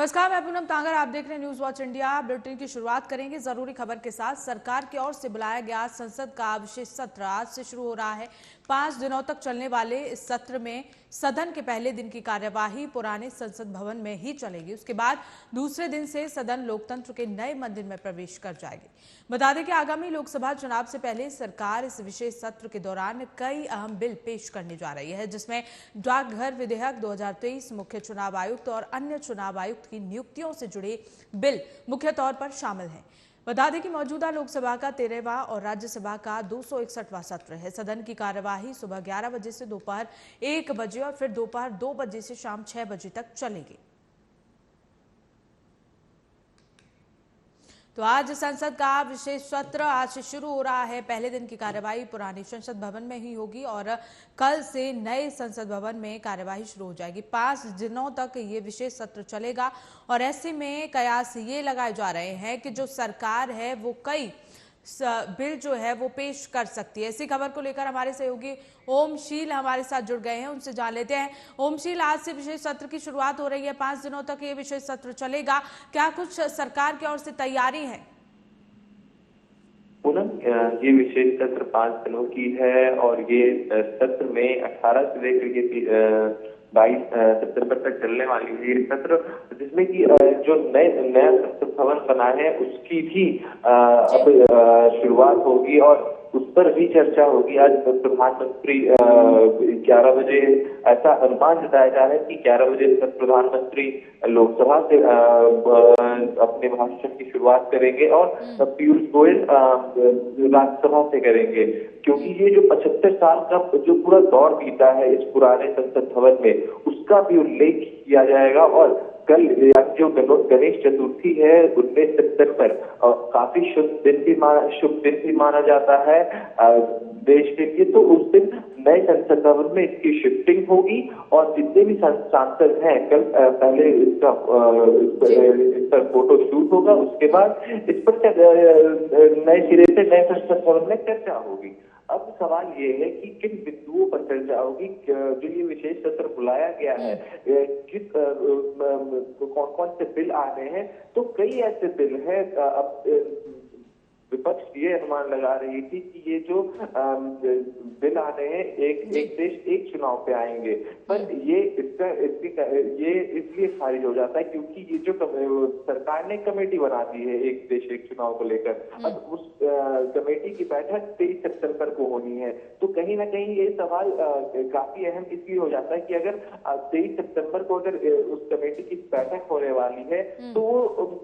नमस्कार, मैं पूनम तांगर। आप देख रहे हैं न्यूज वॉच इंडिया। बुलेटिन की शुरुआत करेंगे जरूरी खबर के साथ। सरकार की ओर से बुलाया गया संसद का विशेष सत्र आज से शुरू हो रहा है। 5 दिनों तक चलने वाले इस सत्र में सदन के पहले दिन की कार्यवाही पुराने संसद भवन में ही चलेगी। उसके बाद दूसरे दिन से सदन लोकतंत्र के नए मंदिर में प्रवेश कर जाएगी। बता दें कि आगामी लोकसभा चुनाव से पहले सरकार इस विशेष सत्र के दौरान कई अहम बिल पेश करने जा रही है, जिसमें डाकघर विधेयक 2023, मुख्य चुनाव आयुक्त और अन्य चुनाव आयुक्त की नियुक्तियों से जुड़े बिल मुख्य तौर पर शामिल हैं। बता दें कि मौजूदा लोकसभा का 13वां और राज्यसभा का 261वां सत्र है। सदन की कार्यवाही सुबह 11 बजे से दोपहर 1 बजे और फिर दोपहर 2 बजे से शाम 6 बजे तक चलेगी। तो आज संसद का विशेष सत्र आज से शुरू हो रहा है। पहले दिन की कार्यवाही पुरानी संसद भवन में ही होगी और कल से नए संसद भवन में कार्यवाही शुरू हो जाएगी। 5 दिनों तक ये विशेष सत्र चलेगा और ऐसे में कयास ये लगाए जा रहे हैं कि जो सरकार है वो कई बिल जो है वो पेश कर सकती है। इसी खबर को लेकर हमारे सहयोगी ओमशील हमारे साथ जुड़ गए हैं, उनसे जान लेते हैं। ओमशील, आज से विशेष सत्र की शुरुआत हो रही है, 5 दिनों तक ये विशेष सत्र चलेगा, क्या कुछ सरकार की ओर से तैयारी है? पूनम, ये विशेष सत्र 5 दिनों की है और ये सत्र में 18 से लेकर के 22 सितंबर तक चलने वाली है ये सत्र, जिसमें कि जो नया संसद भवन बना है उसकी भी अब शुरुआत होगी और उस पर भी चर्चा होगी। आज प्रधानमंत्री 11 बजे, ऐसा अनुमान जताया जा रहा है कि 11 बजे तक प्रधानमंत्री लोकसभा से अपने भाषण की शुरुआत करेंगे और पीयूष गोयल राज्यसभा से करेंगे, क्योंकि ये जो 75 साल का जो पूरा दौर बीता है इस पुराने संसद भवन में, उसका भी उल्लेख किया जाएगा। और कल जो गणेश चतुर्थी है 19 सितंबर, काफी शुभ दिन भी माना जाता है देश के लिए। तो उस दिन नए संसद भवन में इसकी शिफ्टिंग होगी और जितने भी सांसद हैं कल पहले इस पर फोटो शूट होगा, उसके बाद इस पर नए सिरे से नए संसद भवन में चर्चा होगी। अब सवाल ये है कि किन बिंदुओं पर चर्चा होगी, जो ये विशेष सत्र बुलाया गया है, किस कौन कौन से बिल आने हैं। तो कई ऐसे बिल हैं। अब विपक्ष ये अनुमान लगा रही थी कि ये जो बिल आने हैं एक देश एक चुनाव पे आएंगे, पर ये इसलिए खारिज हो जाता है क्योंकि ये जो सरकार ने कमेटी बना दी है एक देश एक चुनाव को लेकर। अब उस कमेटी की बैठक 23 सितंबर को होनी है। तो कहीं ना कहीं ये सवाल काफी अहम इसलिए हो जाता है कि अगर 23 सितंबर को अगर उस कमेटी की बैठक होने वाली है तो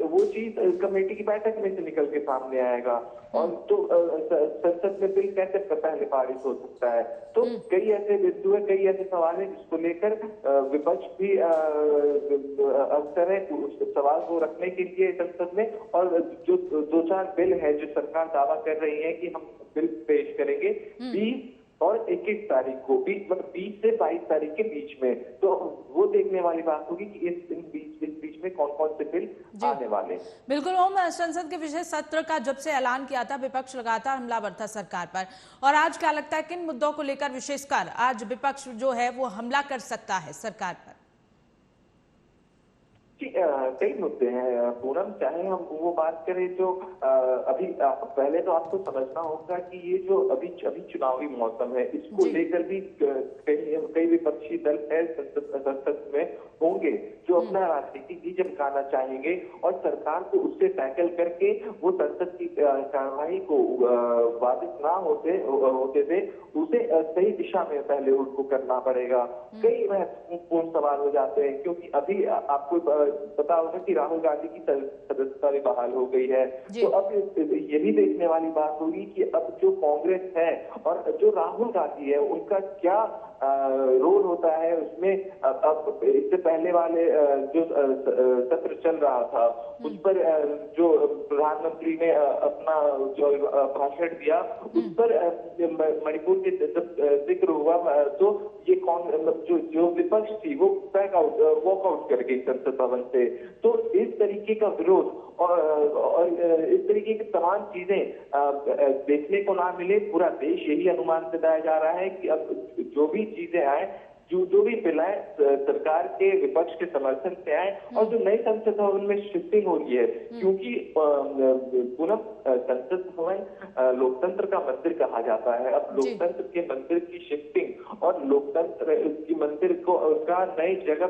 वो चीज कमेटी की बैठक में से निकल के सामने आएगा और तो संसद में बिल कैसे पहले पारित हो सकता है। तो कई ऐसे बिंदु है, कई ऐसे सवाल है जिसको लेकर विपक्ष भी अक्सर है उस सवाल को रखने के लिए संसद में। और जो 2-4 बिल है जो सरकार दावा कर रही है कि हम बिल पेश करेंगे 20 और 21 तारीख को, 20 से 22 तारीख के बीच में। तो वो देखने वाली बात होगी कि इस बीच में कौन कौन से बिल आने वाले। बिल्कुल ओम, संसद के विशेष सत्र का जब से ऐलान किया था विपक्ष लगातार हमलावर था सरकार पर, और आज क्या लगता है किन मुद्दों को लेकर विशेषकर आज विपक्ष जो है वो हमला कर सकता है सरकार पर? कई मुद्दे हैं पूनम, चाहे हम वो बात करें जो अभी पहले तो आपको समझना होगा कि ये जो अभी चुनावी मौसम है इसको लेकर भी कई विपक्षी दल है संसद में होंगे जो अपना राजनीति भी चमकाना चाहेंगे और सरकार को उससे टैकल करके वो संसद की कार्यवाही को बाधित ना होते थे उसे सही दिशा में पहले उनको करना पड़ेगा। कई महत्वपूर्ण सवाल हो जाते हैं क्योंकि अभी आपको पता होगा कि राहुल गांधी की सदस्यता भी बहाल हो गई है। तो अब ये भी देखने वाली बात होगी कि अब जो कांग्रेस है और जो राहुल गांधी है उनका क्या रोल होता है उसमें। अब इससे पहले वाले जो सत्र चल रहा था उस पर जो प्रधानमंत्री ने अपना जो भाषण दिया उस पर मणिपुर के जिक्र हुआ, तो ये जो विपक्ष थी वो वॉकआउट कर गई संसद भवन से। तो इस तरीके का विरोध और इस तरीके की तमाम चीजें देखने को ना मिले। पूरा देश यही अनुमान जताया जा रहा है कि अब जो भी चीजें आए जो जो भी बिल आए सरकार के विपक्ष के समर्थन से आए, और जो नए संसद भवन में शिफ्टिंग हो रही है, क्योंकि पूनम संसद भवन लोकतंत्र का मंदिर कहा जाता है। अब लोकतंत्र के मंदिर की शिफ्टिंग और लोकतंत्र की मंदिर को उसका नई जगह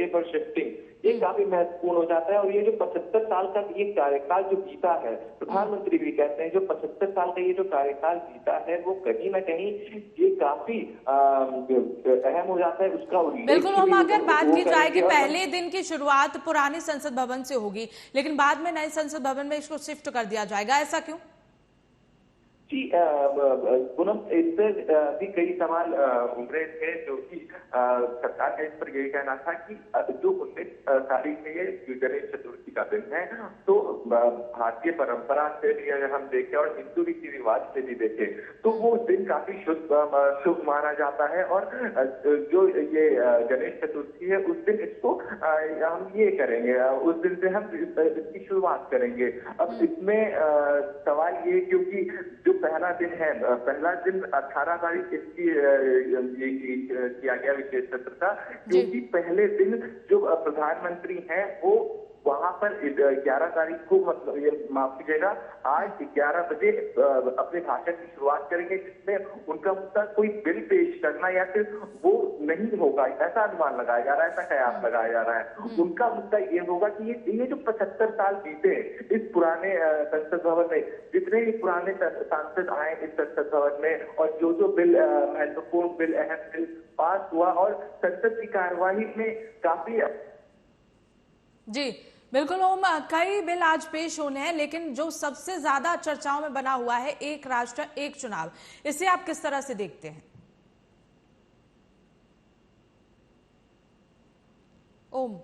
पर शिफ्टिंग, ये काफी महत्वपूर्ण हो जाता है। और ये जो 75 साल का ये कार्यकाल जो बीता है, प्रधानमंत्री भी कहते हैं जो 75 साल का ये जो कार्यकाल बीता है, वो कहीं ना कहीं ये काफी अहम हो जाता है। उसका बिल्कुल, हम अगर बात की जाए कि पहले दिन की शुरुआत पुराने संसद भवन से होगी, लेकिन बाद में नए संसद भवन में इसको शिफ्ट कर दिया जाएगा, ऐसा क्यों? जी पूनम, इस पर भी कई सवाल उभरे थे, जो कि सरकार का इस पर यही कहना था कि जो 19 तारीख में ये गणेश चतुर्थी का दिन है, तो भारतीय परंपरा से भी अगर हम देखें और हिंदू रीति रिवाज से भी देखें, तो वो दिन काफी शुभ माना जाता है। और जो ये गणेश चतुर्थी है, उस दिन इसको हम ये करेंगे, उस दिन से हम इसकी शुरुआत करेंगे। अब इसमें सवाल ये, क्योंकि जो पहला दिन है, पहला दिन 18 तारीख इसकी किया गया विशेष सत्र का, क्योंकि पहले दिन जो प्रधानमंत्री हैं वो वहां पर 11 तारीख को, मतलब ये माफ कीजिएगा, आज 11 बजे अपने भाषण की शुरुआत करेंगे, जिसमें उनका मुद्दा कोई बिल पेश करना या फिर वो नहीं होगा, ऐसा अनुमान लगाया जा रहा है, ऐसा कयास लगाया जा रहा है। उनका मुद्दा ये होगा कि ये जो 75 साल बीते इस पुराने संसद भवन में, जितने भी पुराने सांसद आए इस संसद भवन में, और जो जो बिल महत्वपूर्ण बिल, अहम बिल पास हुआ, और संसद की कार्यवाही में काफी जी बिल्कुल, ओम, कई बिल आज पेश होने हैं, लेकिन जो सबसे ज्यादा चर्चाओं में बना हुआ है एक राष्ट्र एक चुनाव, इसे आप किस तरह से देखते हैं? ओम,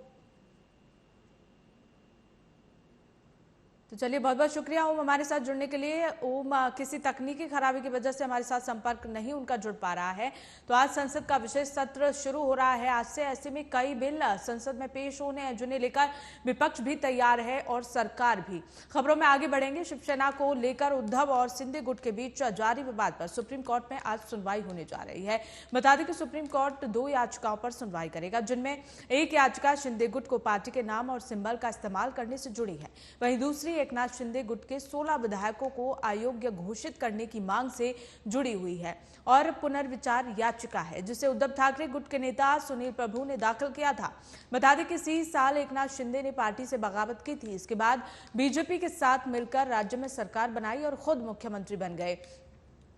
तो चलिए, बहुत बहुत शुक्रिया ओम हमारे साथ जुड़ने के लिए। ओम किसी तकनीकी खराबी की वजह से हमारे साथ संपर्क नहीं उनका जुड़ पा रहा है। तो आज संसद का विशेष सत्र शुरू हो रहा है आज से, ऐसे में कई बिल संसद में पेश होने हैं, जिन्हें लेकर विपक्ष भी तैयार है और सरकार भी। खबरों में आगे बढ़ेंगे। शिवसेना को लेकर उद्धव और शिंदे गुट के बीच जारी विवाद पर सुप्रीम कोर्ट में आज सुनवाई होने जा रही है। बता दें कि सुप्रीम कोर्ट 2 याचिकाओं पर सुनवाई करेगा, जिनमें एक याचिका शिंदे गुट को पार्टी के नाम और सिंबल का इस्तेमाल करने से जुड़ी है, वहीं दूसरी एकनाथ शिंदे गुट के 16 विधायकों को अयोग्य घोषित करने की मांग से जुड़ी हुई है और पुनर्विचार याचिका है, जिसे उद्धव ठाकरे गुट के नेता सुनील प्रभु ने दाखिल किया था। बता दें कि इसी साल एकनाथ शिंदे ने पार्टी से बगावत की थी। इसके बाद बीजेपी के साथ मिलकर राज्य में सरकार बनाई और खुद मुख्यमंत्री बन गए।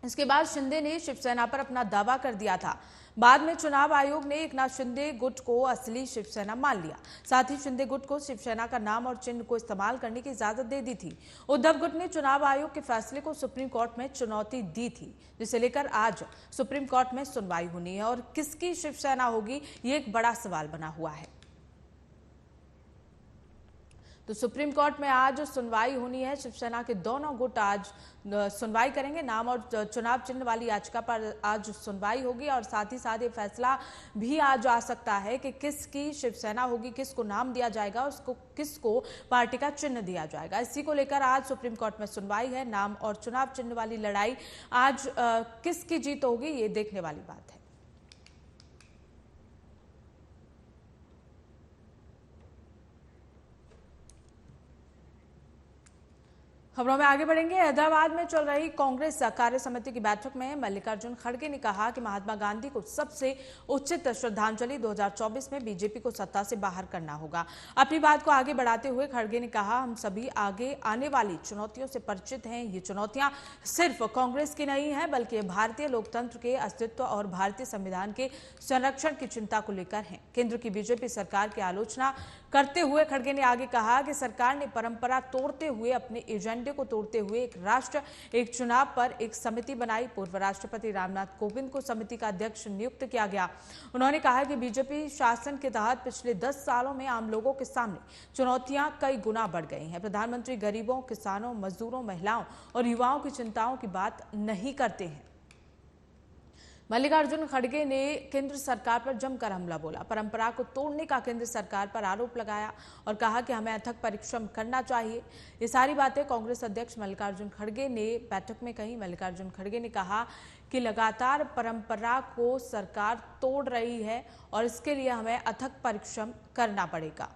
इसके बाद शिंदे ने शिवसेना पर अपना दावा कर दिया था। बाद में चुनाव आयोग ने एकनाथ शिंदे गुट को असली शिवसेना मान लिया। साथ ही शिंदे गुट को शिवसेना का नाम और चिन्ह को इस्तेमाल करने की इजाजत दे दी थी। उद्धव गुट ने चुनाव आयोग के फैसले को सुप्रीम कोर्ट में चुनौती दी थी, जिसे लेकर आज सुप्रीम कोर्ट में सुनवाई होनी है और किसकी शिवसेना होगी, ये एक बड़ा सवाल बना हुआ है। तो सुप्रीम कोर्ट में आज सुनवाई होनी है। शिवसेना के दोनों गुट आज सुनवाई करेंगे। नाम और चुनाव चिन्ह वाली याचिका पर आज सुनवाई होगी और साथ ही साथ ये फैसला भी आज आ सकता है कि किसकी शिवसेना होगी, किसको नाम दिया जाएगा, उसको किसको पार्टी का चिन्ह दिया जाएगा। इसी को लेकर आज सुप्रीम कोर्ट में सुनवाई है। नाम और चुनाव चिन्ह वाली लड़ाई आज किसकी जीत होगी, ये देखने वाली बात है। खबरों में आगे बढ़ेंगे। हैदराबाद में चल रही कांग्रेस कार्य समिति की बैठक में मल्लिकार्जुन खड़गे ने कहा कि महात्मा गांधी को सबसे उचित श्रद्धांजलि 2024 में बीजेपी को सत्ता से बाहर करना होगा। अपनी बात को आगे बढ़ाते हुए खड़गे ने कहा, हम सभी आगे आने वाली चुनौतियों से परिचित हैं। ये चुनौतियां सिर्फ कांग्रेस की नहीं है, बल्कि भारतीय लोकतंत्र के अस्तित्व और भारतीय संविधान के संरक्षण की चिंता को लेकर है। केंद्र की बीजेपी सरकार की आलोचना करते हुए खड़गे ने आगे कहा कि सरकार ने परंपरा तोड़ते हुए, अपने एजेंडे को तोड़ते हुए एक राष्ट्र एक चुनाव पर एक समिति बनाई। पूर्व राष्ट्रपति रामनाथ कोविंद को समिति का अध्यक्ष नियुक्त किया गया। उन्होंने कहा कि बीजेपी शासन के तहत पिछले 10 सालों में आम लोगों के सामने चुनौतियां कई गुना बढ़ गई हैं। प्रधानमंत्री गरीबों, किसानों, मजदूरों, महिलाओं और युवाओं की चिंताओं की बात नहीं करते हैं। मल्लिकार्जुन खड़गे ने केंद्र सरकार पर जमकर हमला बोला, परंपरा को तोड़ने का केंद्र सरकार पर आरोप लगाया और कहा कि हमें अथक परिश्रम करना चाहिए। ये सारी बातें कांग्रेस अध्यक्ष मल्लिकार्जुन खड़गे ने बैठक में कही। मल्लिकार्जुन खड़गे ने कहा कि लगातार परंपरा को सरकार तोड़ रही है और इसके लिए हमें अथक परिश्रम करना पड़ेगा।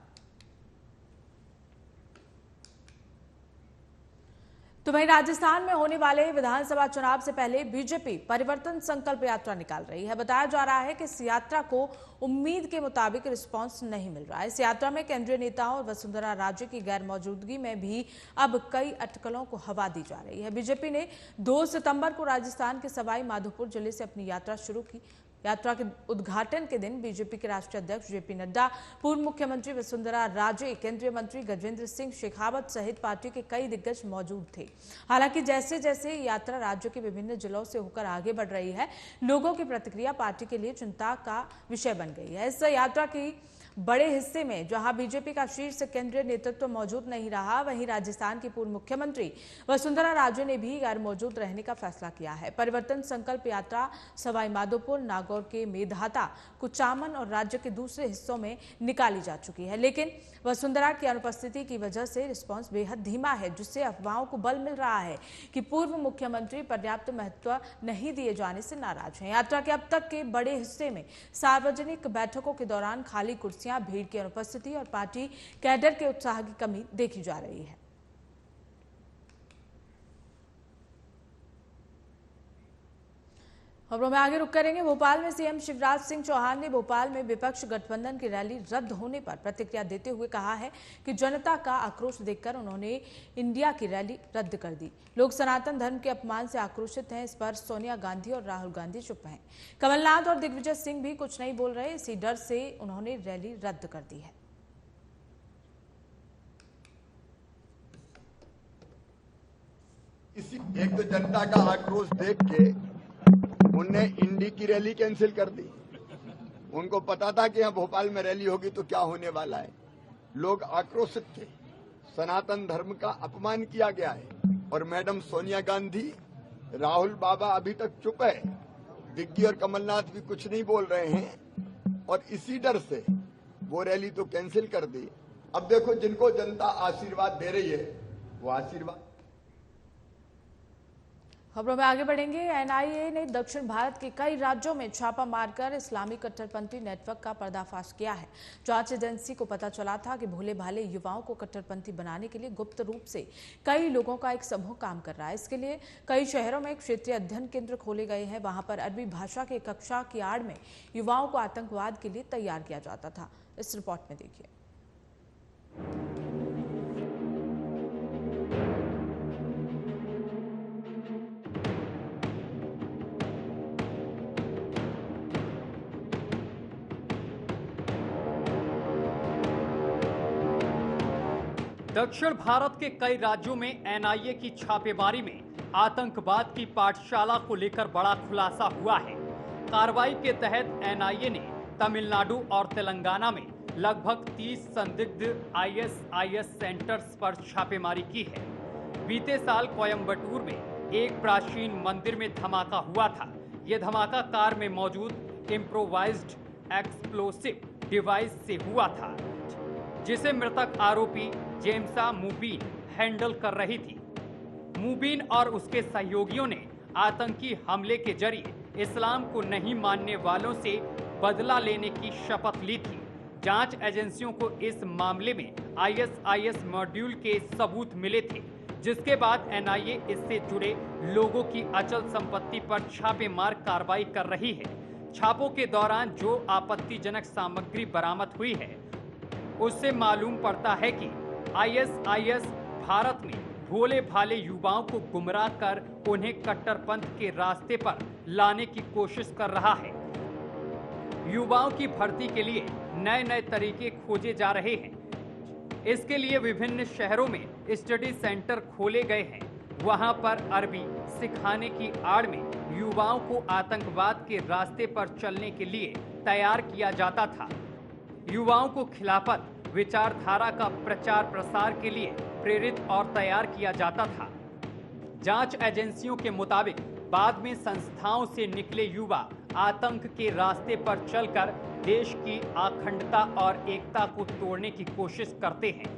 तो वहीं राजस्थान में होने वाले विधानसभा चुनाव से पहले बीजेपी परिवर्तन संकल्प यात्रा निकाल रही है। बताया जा रहा है कि इस यात्रा को उम्मीद के मुताबिक रिस्पांस नहीं मिल रहा है। इस यात्रा में केंद्रीय नेताओं और वसुंधरा राजे की गैर मौजूदगी में भी अब कई अटकलों को हवा दी जा रही है। बीजेपी ने 2 सितंबर को राजस्थान के सवाई माधोपुर जिले से अपनी यात्रा शुरू की। यात्रा के उद्घाटन के दिन बीजेपी के राष्ट्रीय अध्यक्ष जेपी नड्डा, पूर्व मुख्यमंत्री वसुंधरा राजे, केंद्रीय मंत्री गजेंद्र सिंह शेखावत सहित पार्टी के कई दिग्गज मौजूद थे। हालांकि जैसे जैसे यात्रा राज्य के विभिन्न जिलों से होकर आगे बढ़ रही है, लोगों की प्रतिक्रिया पार्टी के लिए चिंता का विषय बन गई है। इस यात्रा की बड़े हिस्से में जहां बीजेपी का शीर्ष केंद्रीय नेतृत्व मौजूद नहीं रहा, वहीं राजस्थान की पूर्व मुख्यमंत्री वसुंधरा राजे ने भी गैर मौजूद रहने का फैसला किया है। परिवर्तन संकल्प यात्रा सवाई माधोपुर, नागौर के मेधाता, कुचामन और राज्य के दूसरे हिस्सों में निकाली जा चुकी है, लेकिन वसुंधरा की अनुपस्थिति की वजह से रिस्पांस बेहद धीमा है, जिससे अफवाहों को बल मिल रहा है कि पूर्व मुख्यमंत्री पर्याप्त महत्व नहीं दिए जाने से नाराज हैं। यात्रा के अब तक के बड़े हिस्से में सार्वजनिक बैठकों के दौरान खाली कुर्सियां, भीड़ की अनुपस्थिति और पार्टी कैडर के उत्साह की कमी देखी जा रही है। खबरों में आगे रुक करेंगे। भोपाल में सीएम शिवराज सिंह चौहान ने भोपाल में विपक्ष गठबंधन की रैली रद्द होने पर प्रतिक्रिया देते हुए कहा है कि जनता का आक्रोश देखकर उन्होंने इंडिया की रैली रद्द कर दी। लोग सनातन धर्म के अपमान से आक्रोशित हैं। इस पर सोनिया गांधी और राहुल गांधी चुप हैं। कमलनाथ और दिग्विजय सिंह भी कुछ नहीं बोल रहे। इसी डर से उन्होंने रैली रद्द कर दी है। एक तो जनता का आक्रोश देख के उनने इंडी की रैली कैंसिल कर दी। उनको पता था कि यहाँ भोपाल में रैली होगी तो क्या होने वाला है। लोग आक्रोशित थे। सनातन धर्म का अपमान किया गया है और मैडम सोनिया गांधी, राहुल बाबा अभी तक चुप है। दिग्गी और कमलनाथ भी कुछ नहीं बोल रहे हैं और इसी डर से वो रैली तो कैंसिल कर दी। अब देखो, जिनको जनता आशीर्वाद दे रही है वो आशीर्वाद। खबरों में आगे बढ़ेंगे। एनआईए ने दक्षिण भारत के कई राज्यों में छापा मारकर इस्लामी कट्टरपंथी नेटवर्क का पर्दाफाश किया है। जांच एजेंसी को पता चला था कि भोले भाले युवाओं को कट्टरपंथी बनाने के लिए गुप्त रूप से कई लोगों का एक समूह काम कर रहा है। इसके लिए कई शहरों में क्षेत्रीय अध्ययन केंद्र खोले गए हैं। वहां पर अरबी भाषा की कक्षा की आड़ में युवाओं को आतंकवाद के लिए तैयार किया जाता था। इस रिपोर्ट में देखिए। दक्षिण भारत के कई राज्यों में एनआईए की छापेमारी में आतंकवाद की पाठशाला को लेकर बड़ा खुलासा हुआ है। कार्रवाई के तहत एनआईए ने तमिलनाडु और तेलंगाना में लगभग 30 संदिग्ध आईएसआईएस सेंटर्स पर छापेमारी की है। बीते साल कोयम्बटूर में एक प्राचीन मंदिर में धमाका हुआ था। यह धमाका कार में मौजूद इम्प्रोवाइज्ड एक्सप्लोसिव डिवाइस से हुआ था, जिसे मृतक आरोपी जेम्सा मुबीन हैंडल कर रही थी। मुबीन और उसके सहयोगियों ने आतंकी हमले के जरिए इस्लाम को नहीं मानने वालों से बदला लेने की शपथ ली थी। जांच एजेंसियों को इस मामले में आईएसआईएस मॉड्यूल के सबूत मिले थे, जिसके बाद एनआईए इससे जुड़े लोगों की अचल संपत्ति पर छापेमार कार्रवाई कर रही है। छापों के दौरान जो आपत्तिजनक सामग्री बरामद हुई है, उससे मालूम पड़ता है कि आईएसआईएस भारत में भोले भाले युवाओं को गुमराह कर उन्हें कट्टरपंथ के रास्ते पर लाने की कोशिश कर रहा है। युवाओं की भर्ती के लिए नए नए तरीके खोजे जा रहे हैं। इसके लिए विभिन्न शहरों में स्टडी सेंटर खोले गए हैं। वहां पर अरबी सिखाने की आड़ में युवाओं को आतंकवाद के रास्ते पर चलने के लिए तैयार किया जाता था। युवाओं को खिलाफत विचारधारा का प्रचार प्रसार के लिए प्रेरित और तैयार किया जाता था। जांच एजेंसियों के मुताबिक बाद में संस्थाओं से निकले युवा आतंक के रास्ते पर चलकर देश की अखंडता और एकता को तोड़ने की कोशिश करते हैं।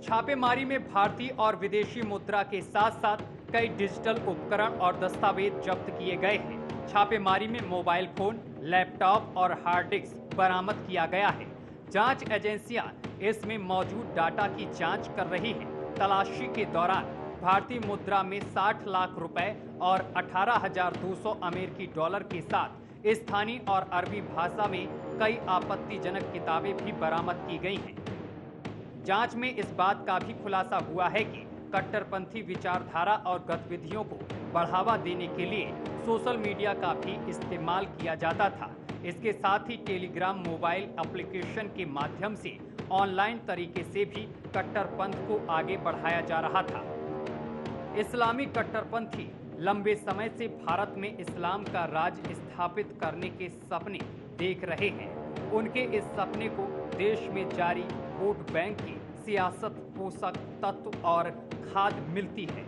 छापेमारी में भारतीय और विदेशी मुद्रा के साथ साथ कई डिजिटल उपकरण और दस्तावेज जब्त किए गए हैं। छापेमारी में मोबाइल फोन, लैपटॉप और हार्ड डिस्क बरामद किया गया है। जांच एजेंसियां इसमें मौजूद डाटा की जांच कर रही हैं। तलाशी के दौरान भारतीय मुद्रा में 60 लाख रुपए और 18,200 अमेरिकी डॉलर के साथ स्थानीय और अरबी भाषा में कई आपत्तिजनक किताबें भी बरामद की गई हैं। जांच में इस बात का भी खुलासा हुआ है कि कट्टरपंथी विचारधारा और गतिविधियों को बढ़ावा देने के लिए सोशल मीडिया का भी इस्तेमाल किया जाता था। इसके साथ ही टेलीग्राम मोबाइल एप्लीकेशन के माध्यम से ऑनलाइन तरीके से भी कट्टरपंथ को आगे बढ़ाया जा रहा था। इस्लामी कट्टरपंथी लंबे समय से भारत में इस्लाम का राज स्थापित करने के सपने देख रहे हैं। उनके इस सपने को देश में जारी वोट बैंक की सियासत, पोषक तत्व और खाद मिलती है।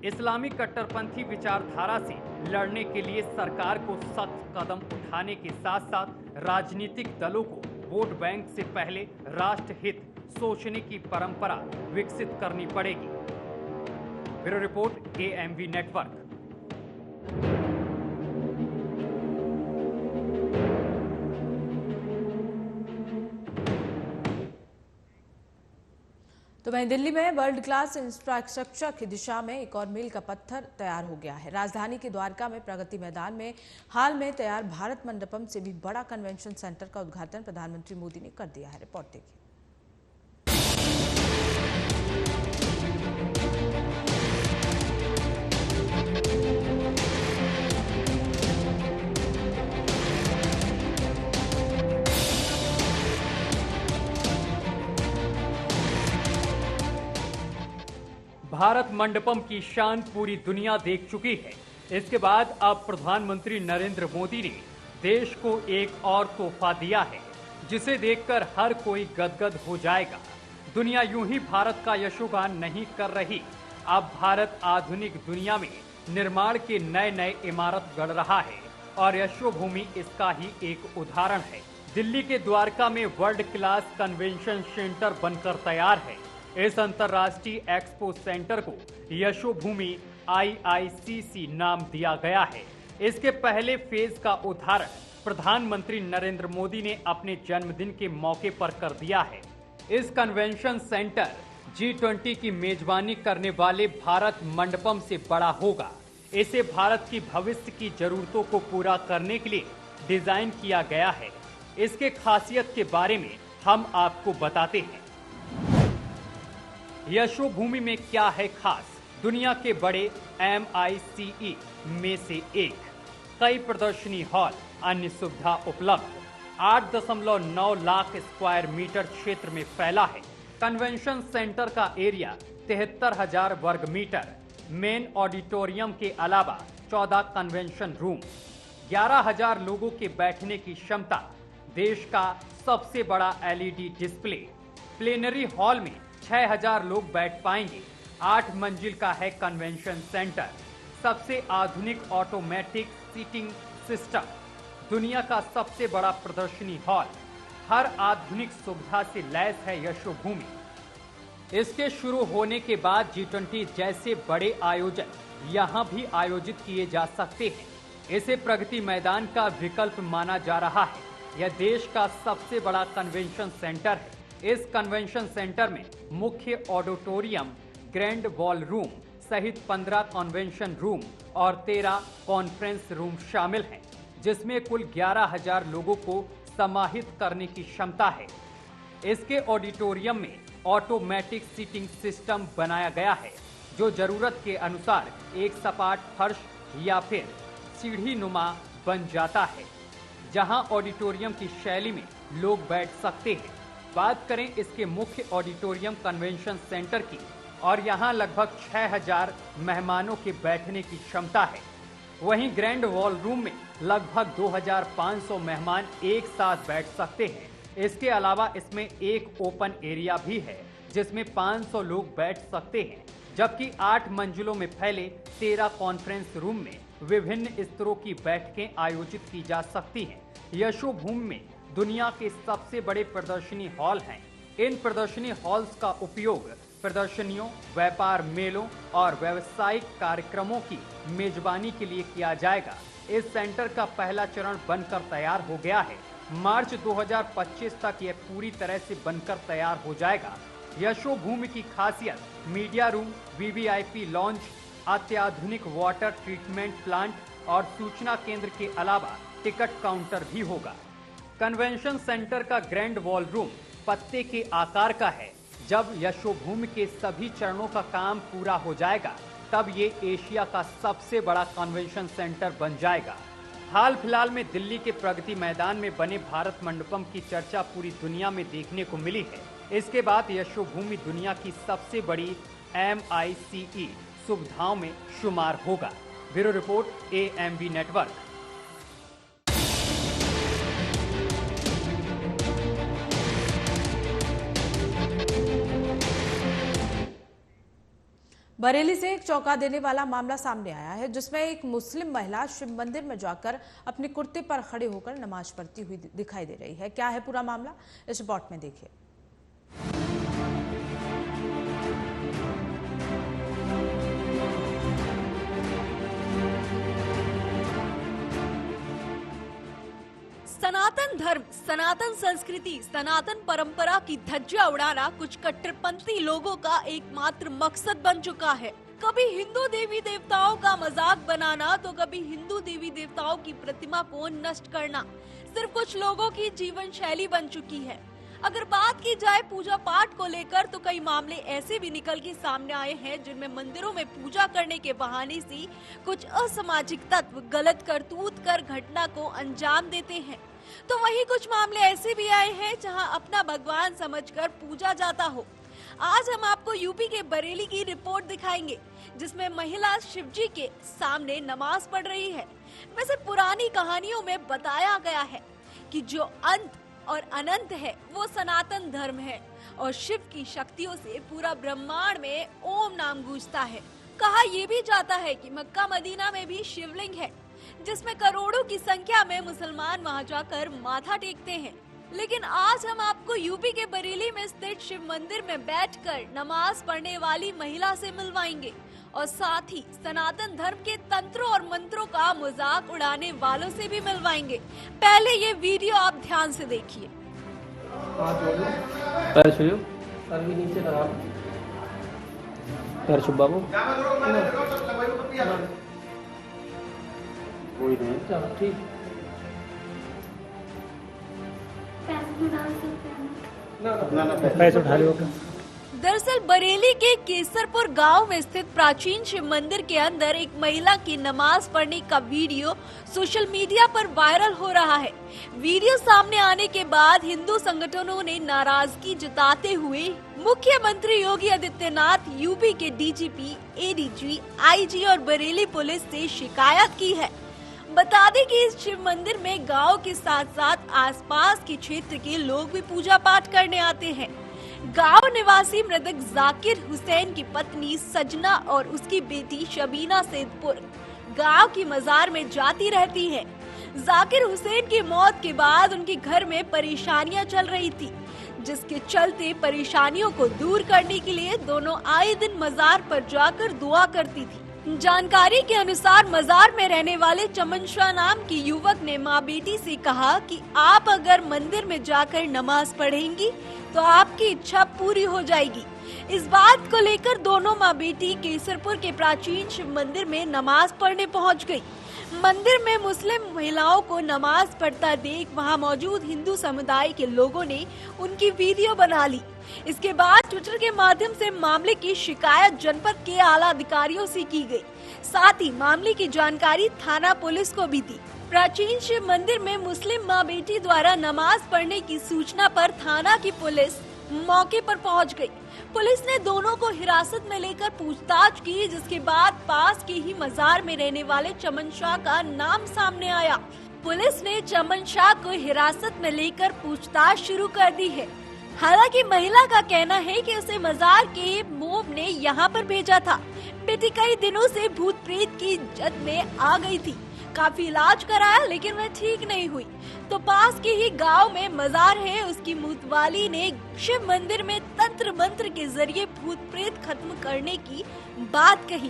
इस्लामी कट्टरपंथी विचारधारा से लड़ने के लिए सरकार को सख्त कदम उठाने के साथ साथ राजनीतिक दलों को वोट बैंक से पहले राष्ट्र हित सोचने की परंपरा विकसित करनी पड़ेगी। Bureau report, AMV network. तो वहीं दिल्ली में वर्ल्ड क्लास इंफ्रास्ट्रक्चर की दिशा में एक और मील का पत्थर तैयार हो गया है। राजधानी के द्वारका में प्रगति मैदान में हाल में तैयार भारत मंडपम से भी बड़ा कन्वेंशन सेंटर का उद्घाटन प्रधानमंत्री मोदी ने कर दिया है। रिपोर्ट देखिए। भारत मंडपम की शान पूरी दुनिया देख चुकी है। इसके बाद अब प्रधानमंत्री नरेंद्र मोदी ने देश को एक और तोहफा दिया है, जिसे देखकर हर कोई गदगद हो जाएगा। दुनिया यूं ही भारत का यशोगान नहीं कर रही। अब भारत आधुनिक दुनिया में निर्माण के नए नए इमारत गढ़ रहा है और यशोभूमि इसका ही एक उदाहरण है। दिल्ली के द्वारका में वर्ल्ड क्लास कन्वेंशन सेंटर बनकर तैयार है। इस अंतर्राष्ट्रीय एक्सपो सेंटर को यशोभूमि IICC नाम दिया गया है। इसके पहले फेज का उद्घाटन प्रधानमंत्री नरेंद्र मोदी ने अपने जन्मदिन के मौके पर कर दिया है। इस कन्वेंशन सेंटर G20 की मेजबानी करने वाले भारत मंडपम से बड़ा होगा। इसे भारत की भविष्य की जरूरतों को पूरा करने के लिए डिजाइन किया गया है। इसके खासियत के बारे में हम आपको बताते हैं। यशोभूमि में क्या है खास? दुनिया के बड़े MICE में से एक। कई प्रदर्शनी हॉल, अन्य सुविधा उपलब्ध। 8.9 लाख स्क्वायर मीटर क्षेत्र में फैला है। कन्वेंशन सेंटर का एरिया 73,000 वर्ग मीटर। मेन ऑडिटोरियम के अलावा 14 कन्वेंशन रूम, 11,000 लोगों के बैठने की क्षमता, देश का सबसे बड़ा LED डिस्प्ले। प्लेनरी हॉल में 6,000 लोग बैठ पाएंगे। 8 मंजिल का है कन्वेंशन सेंटर। सबसे आधुनिक ऑटोमेटिक सीटिंग सिस्टम, दुनिया का सबसे बड़ा प्रदर्शनी हॉल, हर आधुनिक सुविधा से लैस है यशोभूमि। इसके शुरू होने के बाद G20 जैसे बड़े आयोजन यहां भी आयोजित किए जा सकते हैं। इसे प्रगति मैदान का विकल्प माना जा रहा है। यह देश का सबसे बड़ा कन्वेंशन सेंटर है। इस कन्वेंशन सेंटर में मुख्य ऑडिटोरियम, ग्रैंड बॉल रूम सहित 15 कन्वेंशन रूम और 13 कॉन्फ्रेंस रूम शामिल हैं, जिसमें कुल 11,000 लोगों को समाहित करने की क्षमता है। इसके ऑडिटोरियम में ऑटोमेटिक सीटिंग सिस्टम बनाया गया है, जो जरूरत के अनुसार एक सपाट फर्श या फिर सीढ़ी नुमा बन जाता है, जहां ऑडिटोरियम की शैली में लोग बैठ सकते हैं। बात करें इसके मुख्य ऑडिटोरियम कन्वेंशन सेंटर की, और यहां लगभग 6,000 मेहमानों के बैठने की क्षमता है। वहीं ग्रैंड वॉल रूम में लगभग 2,500 मेहमान एक साथ बैठ सकते हैं। इसके अलावा इसमें एक ओपन एरिया भी है, जिसमें 500 लोग बैठ सकते हैं, जबकि 8 मंजिलों में फैले 13 कॉन्फ्रेंस रूम में विभिन्न स्तरों की बैठकें आयोजित की जा सकती हैं। यशोभूमि में दुनिया के सबसे बड़े प्रदर्शनी हॉल हैं। इन प्रदर्शनी हॉल्स का उपयोग प्रदर्शनियों, व्यापार मेलों और व्यावसायिक कार्यक्रमों की मेजबानी के लिए किया जाएगा। इस सेंटर का पहला चरण बनकर तैयार हो गया है। मार्च 2025 तक यह पूरी तरह से बनकर तैयार हो जाएगा। यशोभूमि की खासियत मीडिया रूम, वीवीआईपी लॉन्च, अत्याधुनिक वाटर ट्रीटमेंट प्लांट और सूचना केंद्र के अलावा टिकट काउंटर भी होगा। कन्वेंशन सेंटर का ग्रैंड वॉल रूम पत्ते के आकार का है। जब यशोभूमि के सभी चरणों का काम पूरा हो जाएगा तब ये एशिया का सबसे बड़ा कन्वेंशन सेंटर बन जाएगा। हाल फिलहाल में दिल्ली के प्रगति मैदान में बने भारत मंडपम की चर्चा पूरी दुनिया में देखने को मिली है। इसके बाद यशोभूमि दुनिया की सबसे बड़ी MICE सुविधाओं में शुमार होगा। Bureau report, AMV network. Bareilly से एक चौंका देने वाला मामला सामने आया है, जिसमें एक मुस्लिम महिला शिव मंदिर में जाकर अपने कुर्ते पर खड़े होकर नमाज पढ़ती हुई दिखाई दे रही है। क्या है पूरा मामला, इस रिपोर्ट में देखिए। सनातन धर्म, सनातन संस्कृति, सनातन परंपरा की धज्जियां उड़ाना कुछ कट्टरपंथी लोगों का एकमात्र मकसद बन चुका है। कभी हिंदू देवी देवताओं का मजाक बनाना तो कभी हिंदू देवी देवताओं की प्रतिमा को नष्ट करना सिर्फ कुछ लोगों की जीवन शैली बन चुकी है। अगर बात की जाए पूजा पाठ को लेकर तो कई मामले ऐसे भी निकल के सामने आए हैं जिनमें मंदिरों में पूजा करने के बहाने से कुछ असामाजिक तत्व गलत करतूत कर घटना को अंजाम देते हैं। तो वहीं कुछ मामले ऐसे भी आए हैं जहां अपना भगवान समझकर पूजा जाता हो। आज हम आपको यूपी के बरेली की रिपोर्ट दिखाएंगे, जिसमें महिला शिवजी के सामने नमाज पढ़ रही है। वैसे पुरानी कहानियों में बताया गया है कि जो अंत और अनंत है वो सनातन धर्म है और शिव की शक्तियों से पूरा ब्रह्मांड में ओम नाम गूंजता है। कहा यह भी जाता है कि मक्का मदीना में भी शिवलिंग है, जिसमें करोड़ों की संख्या में मुसलमान वहां जाकर माथा टेकते हैं। लेकिन आज हम आपको यूपी के बरेली में स्थित शिव मंदिर में बैठकर नमाज पढ़ने वाली महिला से मिलवाएंगे और साथ ही सनातन धर्म के तंत्रों और मंत्रों का मजाक उड़ाने वालों से भी मिलवाएंगे। पहले ये वीडियो आप ध्यान से देखिए। पैसे उठा लो। दरअसल बरेली के केसरपुर गांव में स्थित प्राचीन शिव मंदिर के अंदर एक महिला की नमाज पढ़ने का वीडियो सोशल मीडिया पर वायरल हो रहा है। वीडियो सामने आने के बाद हिंदू संगठनों ने नाराजगी जताते हुए मुख्यमंत्री योगी आदित्यनाथ, यूपी के DGP, ADG, IG और बरेली पुलिस से शिकायत की है। बता दें कि इस शिव मंदिर में गांव के साथ साथ आसपास के क्षेत्र के लोग भी पूजा पाठ करने आते हैं। गांव निवासी मृतक जाकिर हुसैन की पत्नी सजना और उसकी बेटी शबीना सेदपुर गांव की मजार में जाती रहती है। जाकिर हुसैन की मौत के बाद उनके घर में परेशानियां चल रही थी, जिसके चलते परेशानियों को दूर करने के लिए दोनों आए दिन मजार पर जाकर दुआ करती थी। जानकारी के अनुसार मजार में रहने वाले चमन शाह नाम की युवक ने माँ बेटी से कहा कि आप अगर मंदिर में जाकर नमाज पढ़ेंगी तो आपकी इच्छा पूरी हो जाएगी। इस बात को लेकर दोनों माँ बेटी केसरपुर के प्राचीन शिव मंदिर में नमाज पढ़ने पहुँच गयी। मंदिर में मुस्लिम महिलाओं को नमाज पढ़ता देख वहां मौजूद हिंदू समुदाय के लोगों ने उनकी वीडियो बना ली। इसके बाद ट्विटर के माध्यम से मामले की शिकायत जनपद के आला अधिकारियों से की गई। साथ ही मामले की जानकारी थाना पुलिस को भी दी। प्राचीन शिव मंदिर में मुस्लिम माँ बेटी द्वारा नमाज पढ़ने की सूचना पर थाना की पुलिस मौके पर पहुंच गई। पुलिस ने दोनों को हिरासत में लेकर पूछताछ की, जिसके बाद पास के ही मजार में रहने वाले चमन शाह का नाम सामने आया। पुलिस ने चमन शाह को हिरासत में लेकर पूछताछ शुरू कर दी है। हालांकि महिला का कहना है कि उसे मजार के मोब ने यहां पर भेजा था। बेटी कई दिनों से भूत प्रेत की जद में आ गई थी। काफी इलाज कराया लेकिन वह ठीक नहीं हुई। तो पास के ही गांव में मजार है, उसकी मुतवाली ने शिव मंदिर में तंत्र मंत्र के जरिए भूत प्रेत खत्म करने की बात कही।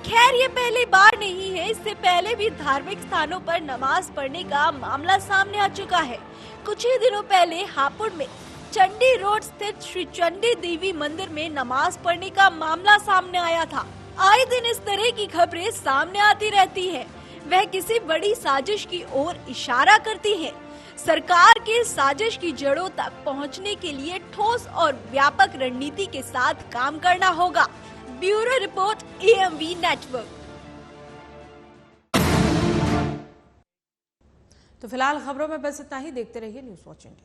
खैर ये पहली बार नहीं है, इससे पहले भी धार्मिक स्थानों पर नमाज पढ़ने का मामला सामने आ चुका है। कुछ ही दिनों पहले हापुड़ में चंडी रोड स्थित श्री चंडी देवी मंदिर में नमाज पढ़ने का मामला सामने आया था। आए दिन इस तरह की खबरें सामने आती रहती है। वह किसी बड़ी साजिश की ओर इशारा करती है। सरकार के साजिश की जड़ों तक पहुंचने के लिए ठोस और व्यापक रणनीति के साथ काम करना होगा। Bureau report, AMV network. तो फिलहाल खबरों में बस इतना ही। देखते रहिए न्यूज़ वॉच इंडिया।